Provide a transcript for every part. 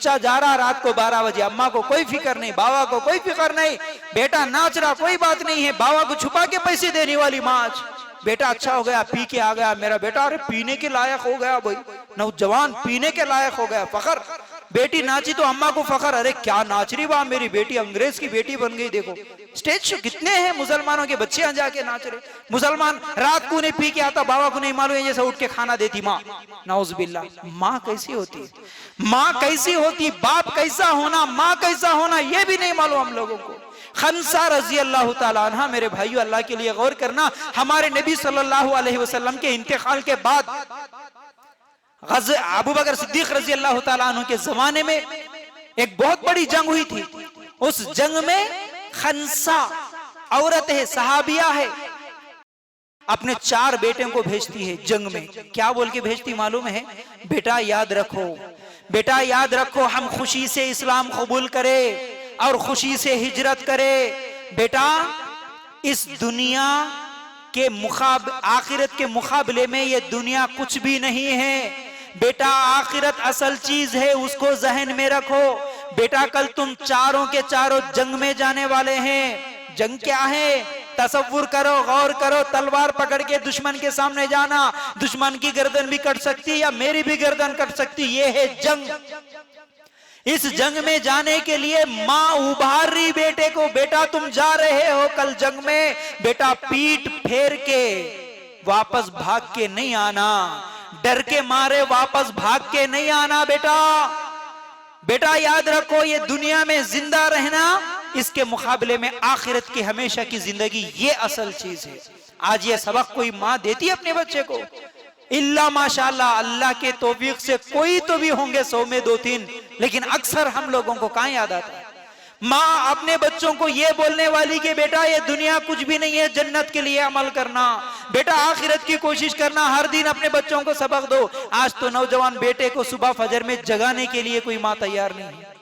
बच्चा जा रहा रात को 12 बजे, अम्मा को कोई फिक्र नहीं, बाबा को कोई फिक्र नहीं, बेटा नाच रहा कोई बात नहीं है, बाबा को छुपा के पैसे देने वाली माँ। बेटा अच्छा हो गया, पी के आ गया मेरा बेटा, अरे पीने के लायक हो गया भाई, नौजवान पीने के लायक हो गया, फखर। बेटी नाची तो अम्मा को फखर, अरे क्या नाच रही वाह मेरी बेटी, अंग्रेज की बेटी बन गई। देखो स्टेज शो कितने हैं मुसलमानों के बच्चे यहाँ जाके नाच रहे। मुसलमान रात को नहीं पी के आता, बाबा को नहीं मालूम है, जैसे उठ के खाना देती माँ, नाउज़ुबिल्लाह। माँ कैसी होती है, माँ कैसी होती, बाप कैसा होना, माँ कैसा होना, ये भी नहीं मालूम हम लोगों को। खंसा रजी अल्लाह ताला अन्हा, मेरे भाइयों अल्लाह के लिए गौर करना, हमारे नबी सल्लल्लाहु अलैहि वसल्लम के इंतकाल के बाद अबू बकर सिद्दीक रजी अल्लाह ताला अन्हु के जमाने में एक बहुत बड़ी जंग हुई थी। उस जंग में खंसा औरत है, सहाबिया है, अपने 4 बेटों को भेजती है जंग में। क्या बोल के भेजती मालूम है? बेटा याद रखो, बेटा याद रखो, हम खुशी से इस्लाम कबूल करे और खुशी से हिजरत करे। बेटा इस दुनिया के आखिरत के मुकाबले में ये दुनिया कुछ भी नहीं है। बेटा आखिरत असल चीज है, उसको जहन में रखो। बेटा कल तुम चारों के चारों जंग में जाने वाले हैं। जंग क्या है? तसव्वुर करो, गौर करो, तलवार पकड़ के दुश्मन के सामने जाना, दुश्मन की गर्दन भी कट सकती है या मेरी भी गर्दन कट सकती, ये है जंग। इस जंग में जाने के लिए माँ उभार रही बेटे को, बेटा तुम जा रहे हो कल जंग में, बेटा पीठ फेर के वापस भाग के नहीं आना, डर के मारे वापस भाग के नहीं आना। बेटा बेटा याद रखो, ये दुनिया में जिंदा रहना, इसके मुकाबले में आखिरत की हमेशा की जिंदगी, ये असल चीज है। आज ये सबक कोई माँ देती है अपने बच्चे को? इल्ला माशाअल्लाह, अल्लाह के तौफीक से कोई तो भी होंगे 100 में 2-3, लेकिन अक्सर हम लोगों को कहाँ याद आता है? माँ अपने बच्चों को ये बोलने वाली कि बेटा ये दुनिया कुछ भी नहीं है, जन्नत के लिए अमल करना, बेटा आखिरत की कोशिश करना, हर दिन अपने बच्चों को सबक दो। आज तो नौजवान बेटे को सुबह फजर में जगाने के लिए कोई माँ तैयार नहीं है।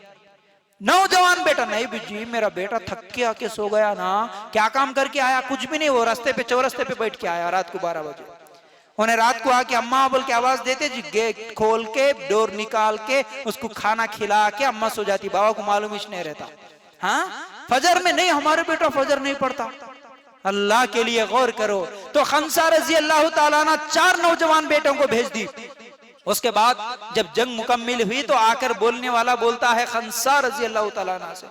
नौजवान बेटा, नहीं जी मेरा बेटा थक के आके सो गया ना, क्या काम करके आया? कुछ भी नहीं, वो रास्ते पे चौरस्ते पे बैठ के आया रात को 12 बजे। उन्हें रात को आके अम्मा बोल के आवाज देते जी, गेट खोल के डोर निकाल के उसको खाना खिला के अम्मा सो जाती, बाबा को मालूम ही नहीं रहता। हाँ फजर में नहीं, हमारे बेटा फजर नहीं पढ़ता। अल्लाह के लिए गौर करो। तो खंसा रजी अल्लाह ताला अन्हा 4 नौजवान बेटों को भेज दी। उसके बाद जब जंग मुकम्मिल हुई तो आकर बोलने वाला बोलता है खंसा रजी अल्लाह ताला अन्हा से,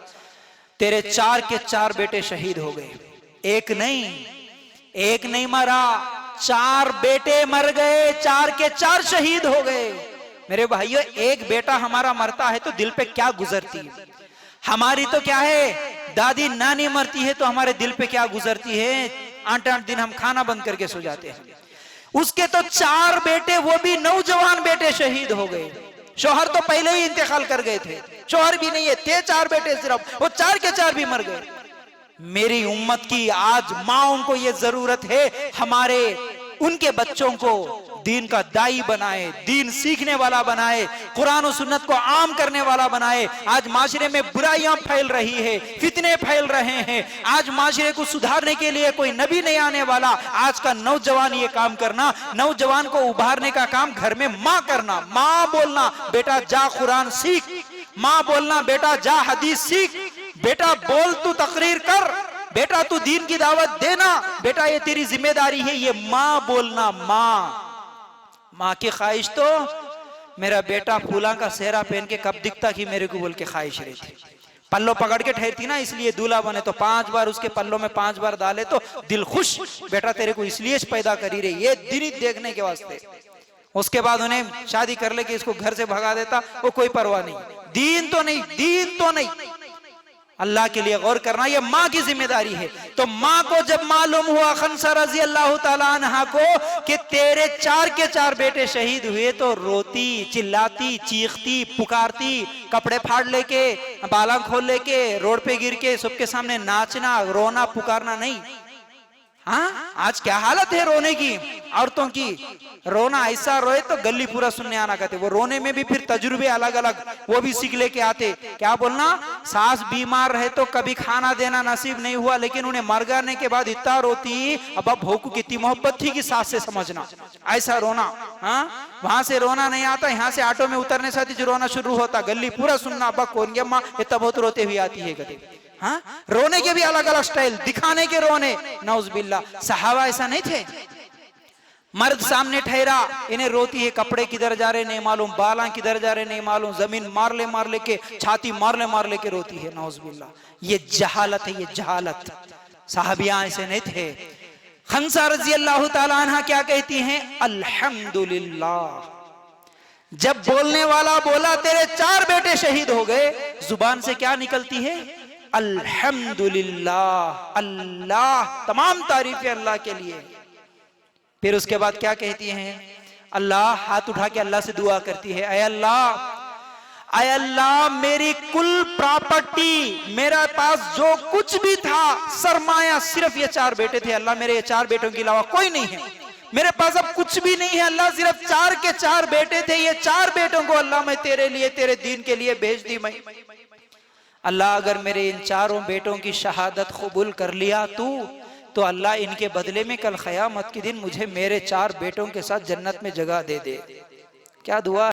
तेरे 4 के 4 बेटे शहीद हो गए। एक नहीं मरा, 4 बेटे मर गए, 4 के 4 शहीद हो गए। मेरे भाइयों, एक बेटा हमारा मरता है तो दिल पे क्या गुजरती है? हमारी तो क्या है, दादी नानी मरती है तो हमारे दिल पे क्या गुजरती है? 8-8 दिन हम खाना बंद करके सो जाते हैं। उसके तो 4 बेटे, वो भी नौजवान बेटे शहीद हो गए। शौहर तो पहले ही इंतकाल कर गए थे, शौहर भी नहीं है, थे 4 बेटे सिर्फ, वो 4 के 4 भी मर गए। मेरी उम्मत की आज माओं को ये जरूरत है, हमारे उनके बच्चों को दीन का दाई बनाए, दीन सीखने वाला बनाए, कुरान और सुन्नत को आम करने वाला बनाए। आज माशरे में बुराइयां फैल रही है, फितने फैल रहे हैं। आज माशरे को सुधारने के लिए कोई नबी नहीं आने वाला, आज का नौजवान ये काम करना, नौजवान को उभारने का काम घर में माँ करना। माँ बोलना बेटा जा कुरान सीख, माँ बोलना बेटा जा हदीस सीख, बेटा बोल तू तकरीर कर, बेटा तू दीन की दावत देना, बेटा ये तेरी जिम्मेदारी है। ये माँ बोलना, माँ की ख्वाहिश तो मेरा बेटा फूला का सेहरा पहन के कब दिखता कि मेरे को बोल के ख्वाहिश रहती। पल्लो पकड़ के ठहरती ना, इसलिए दूल्हा बने तो 5 बार उसके पल्लों में 5 बार डाले तो दिल खुश, बेटा तेरे को इसलिए पैदा करी रही, ये दिन देखने के वास्ते। उसके बाद उन्हें शादी कर ले कि इसको घर से भगा देता, वो कोई परवाह नहीं। दीन तो नहीं। अल्लाह के लिए गौर करना, ये माँ की जिम्मेदारी है। तो माँ को जब मालूम हुआ खंसा रजी अल्लाह ताला अन्हा को कि तेरे 4 के 4 बेटे शहीद हुए, तो रोती, चिल्लाती, चीखती, पुकारती, कपड़े फाड़ लेके, बाला खोल लेके, रोड पे गिर के सबके सामने नाचना, रोना, पुकारना नहीं। हाँ आज क्या हालत है रोने की, औरतों की। रोना ऐसा रोए तो गली पूरा सुनने आना कहते। वो रोने में भी फिर तजुर्बे अलग अलग, वो भी सीख लेके आते। क्या बोलना, सास बीमार रहे तो कभी खाना देना नसीब नहीं हुआ, लेकिन उन्हें मर जाने के बाद इतना रोती। अब बहू को कितनी मोहब्बत थी कि सास से समझना, ऐसा रोना। हाँ, वहां से रोना नहीं आता, यहाँ से ऑटो में उतरने से जो रोना शुरू होता, गली पूरा सुनना, अब्बा कौन गया माँ, इतना बहुत रोते हुए आती है गली। हाँ, रोने के भी अलग अलग स्टाइल, दिखाने के रोने, नौज़बिल्ला। सहाबा ऐसा नहीं थे। मर्द सामने ठहरा, इन्हें रोती है, कपड़े किधर जा रहे नहीं मालूम, बाला किधर जा रहे नहीं मालूम, जमीन मार ले के, छाती मार ले के रोती है, नौज़बिल्ला। ये जहालत है, ये जहालत। साहबियां ऐसे नहीं थे। खंसा रजी अल्लाह ताला अन्हा क्या कहती हैं? अल्हम्दुलिल्लाह। जब बोलने वाला बोला तेरे 4 बेटे शहीद हो गए, जुबान से क्या निकलती है? अल्हम्दुलिल्लाह, अल्लाह, तमाम तारीफें अल्लाह के लिए। फिर उसके बाद क्या कहती हैं? अल्लाह, हाथ उठा के अल्लाह से दुआ करती है, ऐ अल्लाह, मेरी कुल प्रॉपर्टी, मेरा पास जो कुछ भी था, सरमाया सिर्फ ये 4 बेटे थे। अल्लाह, मेरे ये 4 बेटों के अलावा कोई नहीं है, मेरे पास अब कुछ भी नहीं है। अल्लाह, सिर्फ 4 के 4 बेटे थे, ये 4 बेटों को अल्लाह मैं तेरे लिए, तेरे दीन के लिए भेज दी। मैं अल्लाह, अगर मेरे इन 4 बेटों की शहादत कबूल कर लिया तो अल्लाह इनके बदले में कल क़यामत के दिन मुझे मेरे 4 बेटों के साथ जन्नत में जगह दे दे। क्या दुआ